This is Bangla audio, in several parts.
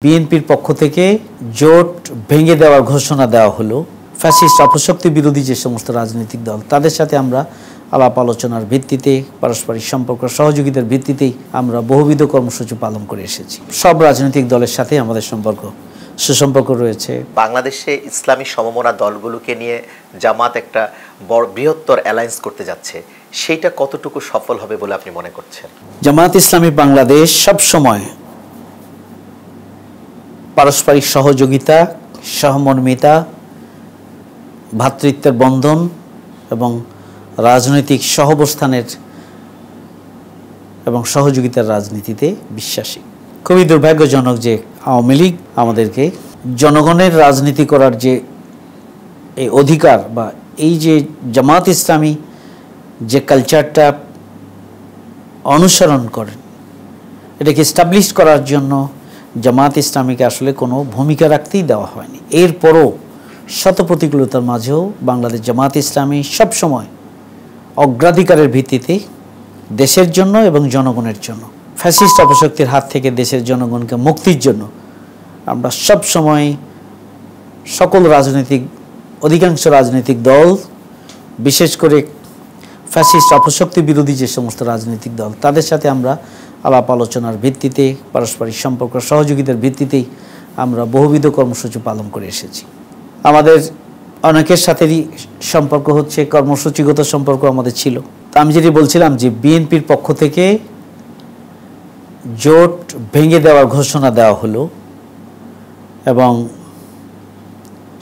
বিএনপির পক্ষ থেকে জোট ভেঙে দেওয়ার ঘোষণা দেওয়া হলো। ফ্যাসিস্ট অপশক্তি বিরোধী যে সমস্ত রাজনৈতিক দল তাদের সাথে আমরা আলাপ আলোচনার ভিত্তিতে, পারস্পরিক সম্পর্ক সহযোগিতার ভিত্তিতেই আমরা বহুবিধ কর্মসূচি পালন করে এসেছি। সব রাজনৈতিক দলের সাথে আমাদের সুসম্পর্ক রয়েছে। বাংলাদেশে ইসলামী সমমনা দলগুলোকে নিয়ে জামাত একটা বৃহত্তর অ্যালায়েন্স করতে যাচ্ছে, সেইটা কতটুকু সফল হবে বলে আপনি মনে করছেন? জামাত ইসলামী বাংলাদেশ সবসময় পারস্পরিক সহযোগিতা, সহমর্মিতা, ভ্রাতৃত্বের বন্ধন এবং রাজনৈতিক সহাবস্থানের এবং সহযোগিতার রাজনীতিতে বিশ্বাসী। খুবই দুর্ভাগ্যজনক যে আওয়ামী লীগ আমাদেরকে জনগণের রাজনীতি করার যে এই অধিকার বা এই যে জামাত ইসলামী যে কালচারটা অনুসরণ করেন এটাকে এস্টাবলিশ করার জন্য জামাত ইসলামীকে আসলে কোনো ভূমিকা রাখতেই দেওয়া হয়নি। এরপরও শত প্রতিকূলতার মাঝেও বাংলাদেশ জামাত ইসলামী সবসময় অগ্রাধিকারের ভিত্তিতে দেশের জন্য এবং জনগণের জন্য, ফ্যাসিস্ট অপশক্তির হাত থেকে দেশের জনগণকে মুক্তির জন্য আমরা সবসময় সকল অধিকাংশ রাজনৈতিক দল, বিশেষ করে ফ্যাসিস্ট অপশক্তি বিরোধী যে সমস্ত রাজনৈতিক দল তাদের সাথে আমরা আলাপ আলোচনার ভিত্তিতে, পারস্পরিক সম্পর্ক সহযোগিতার ভিত্তিতেই আমরা বহুবিধ কর্মসূচি পালন করে এসেছি। আমাদের অনেকের সাথেই সম্পর্ক হচ্ছে কর্মসূচিগত সম্পর্ক আমাদের ছিল। আমি যেটি বলছিলাম যে বিএনপির পক্ষ থেকে জোট ভেঙে দেওয়ার ঘোষণা দেওয়া হলো এবং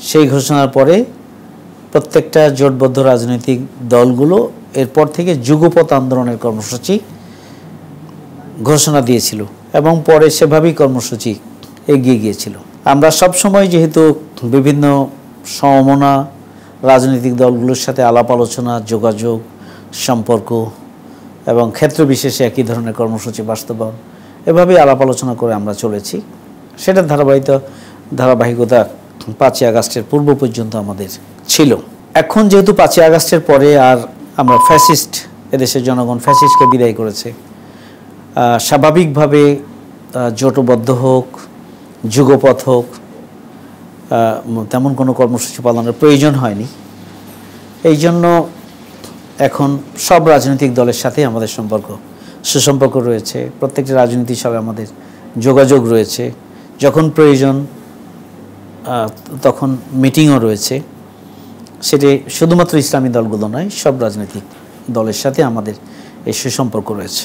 সেই ঘোষণার পরে প্রত্যেকটা জোটবদ্ধ রাজনৈতিক দলগুলো এরপর থেকে যুগপৎ আন্দোলনের কর্মসূচি ঘোষণা দিয়েছিল এবং পরে সেভাবেই কর্মসূচি এগিয়ে গিয়েছিল। আমরা সবসময় যেহেতু বিভিন্ন সমমনা রাজনৈতিক দলগুলোর সাথে আলাপ আলোচনা, যোগাযোগ, সম্পর্ক এবং ক্ষেত্র বিশেষে একই ধরনের কর্মসূচি বাস্তবায়ন এভাবেই আলাপ আলোচনা করে আমরা চলেছি। সেটার ধারাবাহিকতা 5ই আগস্টের পূর্ব পর্যন্ত আমাদের ছিল। এখন যেহেতু 5ই আগস্টের পরে আর আমরা এদেশের জনগণ ফ্যাসিস্টকে বিদায় করেছে, স্বাভাবিকভাবে জোটবদ্ধ হোক, যুগপথ হোক, তেমন কোনো কর্মসূচি পালনের প্রয়োজন হয়নি। এই জন্য এখন সব রাজনৈতিক দলের সাথে আমাদের সুসম্পর্ক রয়েছে। প্রত্যেকটি রাজনীতির সাথে আমাদের যোগাযোগ রয়েছে। যখন প্রয়োজন তখন মিটিংও রয়েছে। সেটি শুধুমাত্র ইসলামী দলগুলো নয়, সব রাজনৈতিক দলের সাথে আমাদের এই সুসম্পর্ক রয়েছে।